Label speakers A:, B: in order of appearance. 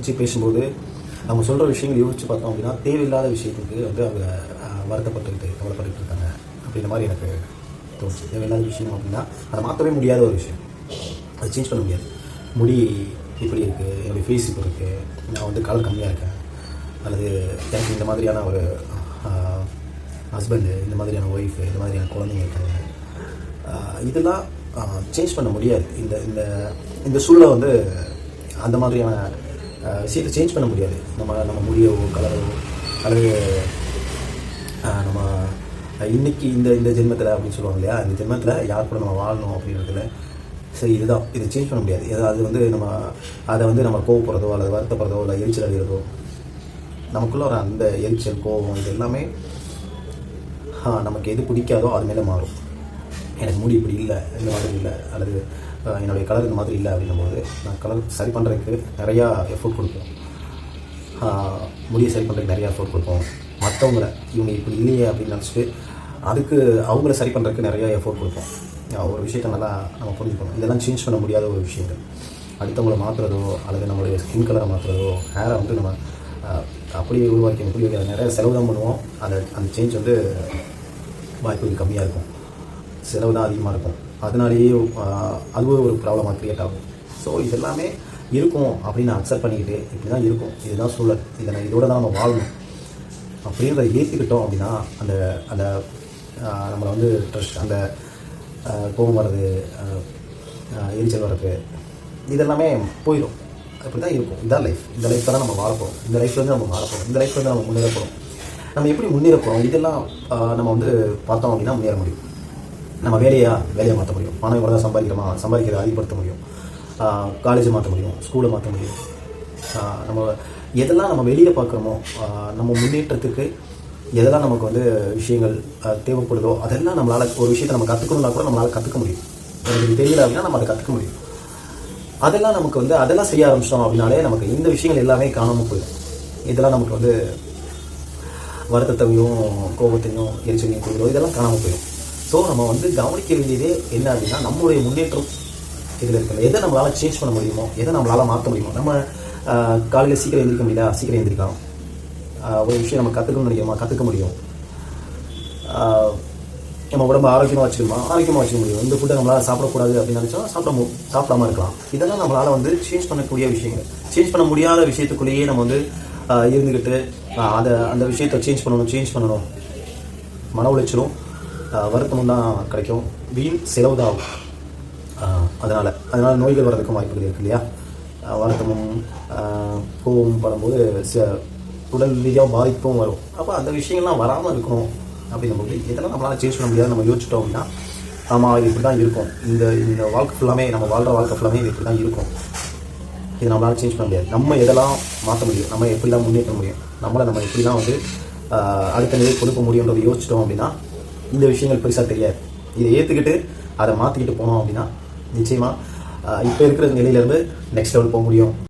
A: சந்தித்து பேசும்போது அவங்க சொல்கிற விஷயங்கள் யோசித்து பார்த்தோம் அப்படின்னா தேவையில்லாத விஷயத்துக்கு வந்து அவங்க வருத்தப்பட்டுக்கிட்டு கவலைப்பட்டுக்கிட்டு இருக்காங்க அப்படின்ற மாதிரி எனக்கு தோணுச்சு. தேவையில்லாத விஷயம் அப்படின்னா அதை மாற்றவே முடியாத ஒரு விஷயம், அதை சேஞ்ச் பண்ண முடியாது. முடி இப்படி இருக்குது, என்னுடைய ஃபேஸ் இப்படி இருக்குது, நான் வந்து கலர் கம்மியாக இருக்கேன், அல்லது எனக்கு இந்த மாதிரியான ஒரு ஹஸ்பண்டு, இந்த மாதிரியான ஒய்ஃபு, இந்த மாதிரியான குழந்தைங்க இருக்காங்க, இதெல்லாம் சேஞ்ச் பண்ண முடியாது. இந்த இந்த இந்த சூழலை வந்து அந்த மாதிரியான விஷயத்தை சேஞ்ச் பண்ண முடியாது. நம்ம முடியவோ கலரோ அல்லது நம்ம இன்றைக்கி இந்த ஜென்மத்தில் அப்படின்னு சொல்லுவாங்க இல்லையா, இந்த ஜென்மத்தில் யார் கூட நம்ம வாழணும் அப்படின்றதுல சரி இதுதான், இதை சேஞ்ச் பண்ண முடியாது. அது வந்து நம்ம அதை வந்து நம்ம கோவப்படுறதோ அல்லது வருத்தப்படுறதோ இல்லை எரிச்சல் அடைகிறதோ, நமக்குள்ள ஒரு அந்த எரிச்சல் கோவம் இது எல்லாமே நமக்கு எது பிடிக்காதோ அது மேலே மாறும். எனக்கு முடி இப்படி இல்லை, இந்த மாதிரி இல்லை, அல்லது என்னுடைய கலர் இந்த மாதிரி இல்லை அப்படின்னும்போது நான் கலர் சரி பண்ணுறதுக்கு நிறையா எஃபோர்ட் கொடுப்போம். முடியை சரி பண்ணுறதுக்கு நிறையா எஃபோர்ட் கொடுப்போம். மற்றவங்கள இவங்க இப்படி இல்லையே அப்படின்னு நினச்சிட்டு அதுக்கு அவங்கள சரி பண்ணுறதுக்கு நிறையா எஃபோர்ட் கொடுப்போம். ஒரு விஷயத்தை நல்லா நம்ம புரிஞ்சுக்கணும். இதெல்லாம் சேஞ்ச் பண்ண முடியாத ஒரு விஷயங்கள். அடுத்தவங்களை மாற்றுறதோ அல்லது நம்மளுடைய ஸ்கின் கலரை மாற்றுறதோ, ஹேரை வந்து நம்ம அப்படியே உருவாக்கி இப்படி நிறைய செலவு தான் பண்ணுவோம். அந்த சேஞ்ச் வந்து வாய்ப்புகள் கம்மியாக இருக்கும், செலவு தான் அதிகமாக இருக்கும். அதனாலேயே அதுவும் ஒரு ப்ராப்ளமாக க்ரியேட் ஆகும். ஸோ இதெல்லாமே இருக்கும் அப்படின்னு அக்செப்ட் பண்ணிக்கிட்டு இப்படி தான் இருக்கும், இதுதான் சூழல், இதோட தான் நம்ம வாழணும் அப்படின்றத ஏற்றிக்கிட்டோம் அப்படின்னா அந்த அந்த நம்மளை வந்து அந்த கோபம் வர்றது, எரிச்சல் வர்றது, இதெல்லாமே போயிடும். அப்படி தான் இருக்கும். இதுதான் லைஃப். இந்த லைஃப்பில் தான் நம்ம வாழப்போம். இந்த லைஃப்லேருந்து நம்ம வாழப்போம். இந்த லைஃப்லேருந்து நம்ம முன்னேறப்போம். நம்ம எப்படி முன்னேறப்போம் இதெல்லாம் நம்ம வந்து பார்த்தோம் அப்படின்னா முன்னேற முடியும். நம்ம வேலையை மாற்ற முடியும். பணம் எவ்வளோ தான் சம்பாதிக்கிறத அதிகப்படுத்த முடியும். காலேஜை மாற்ற முடியும், ஸ்கூலை மாற்ற முடியும். நம்ம எதெல்லாம் நம்ம வெளியில் பார்க்குறோமோ, நம்ம முன்னேற்றத்துக்கு எதெல்லாம் நமக்கு வந்து விஷயங்கள் தேவைப்படுதோ அதெல்லாம் நம்மளால் ஒரு விஷயத்தை நம்ம கற்றுக்கணும்னா கூட நம்மளால் கற்றுக்க முடியும். எனக்கு தெரியல அப்படின்னா நம்ம அதை கற்றுக்க முடியும். அதெல்லாம் நமக்கு வந்து அதெல்லாம் செய்ய ஆரம்பிச்சிட்டோம் அப்படின்னாலே நமக்கு இந்த விஷயங்கள் எல்லாமே காணாமல் போயிடும். இதெல்லாம் நமக்கு வந்து வருத்தத்தையும் கோபத்தையும் எரிச்சலையும் கொடுக்குறோம், இதெல்லாம் காணாமல் போயிடும். ஸோ நம்ம வந்து கவனிக்க வேண்டியதே என்ன அப்படின்னா நம்மளுடைய முன்னேற்றம் இதில் இருக்கிற எதை நம்மளால் சேஞ்ச் பண்ண முடியுமோ, எதை நம்மளால் மாற்ற முடியுமோ. நம்ம காலையில் சீக்கிரம் எழுந்திரிக்க முடியல, சீக்கிரம் எழுந்திரிக்கலாம். ஒரு விஷயம் நம்ம கற்றுக்கணும்னு நினைக்கிறோமா, கற்றுக்க முடியும். நம்ம உடம்பு ஆரோக்கியமாக வச்சுக்க முடியும். இந்த ஃபுட்டை நம்மளால் சாப்பிடக்கூடாது அப்படின்னு நினச்சோம் சாப்பிடாமல் இருக்கலாம். இதெல்லாம் நம்மளால் வந்து சேஞ்ச் பண்ணக்கூடிய விஷயங்கள். சேஞ்ச் பண்ண முடியாத விஷயத்துக்குள்ளேயே நம்ம வந்து இருந்துக்கிட்டு அந்த விஷயத்தை சேஞ்ச் பண்ணணும் மன உளைச்சலும் வருத்தமும் தான் கிடைக்கும். வீண் செலவு தான் ஆகும். அதனால் நோய்கள் வர்றதுக்கும் வாய்ப்புகள் இருக்குது இல்லையா. வருத்தமும் கோவமும் படும்போது உடல் ரீதியாக பாதிப்பும் வரும். அப்போ அந்த விஷயங்கள்லாம் வராமல் இருக்கணும் அப்படிங்கும்போது இதெல்லாம் நம்மளால் சேஞ்ச் பண்ண முடியாது. நம்ம யோசிச்சிட்டோம் அப்படின்னா ஆமாம் இது இப்படி தான் இருக்கும், இந்த வாழ்க்கை ஃபுல்லாமே நம்ம வாழ்கிற வாழ்க்கை ஃபுல்லாமே இது இப்படி தான் இருக்கும், இது நம்மளால் சேஞ்ச் பண்ண முடியாது. நம்ம எதெல்லாம் மாற்ற முடியும், நம்ம எப்படிலாம் முன்னேற்ற முடியும், நம்ம எப்படிலாம் வந்து அடுத்த நிலை கொடுக்க முடியுன்றதை யோசிச்சிட்டோம் அப்படின்னா இந்த விஷயங்கள் பெருசாக தெரியாது. இதை ஏற்றுக்கிட்டு அதை மாற்றிக்கிட்டு போனோம் அப்படின்னா நிச்சயமாக இப்போ இருக்கிற நிலையிலேருந்து நெக்ஸ்ட் லெவல் போக முடியும்.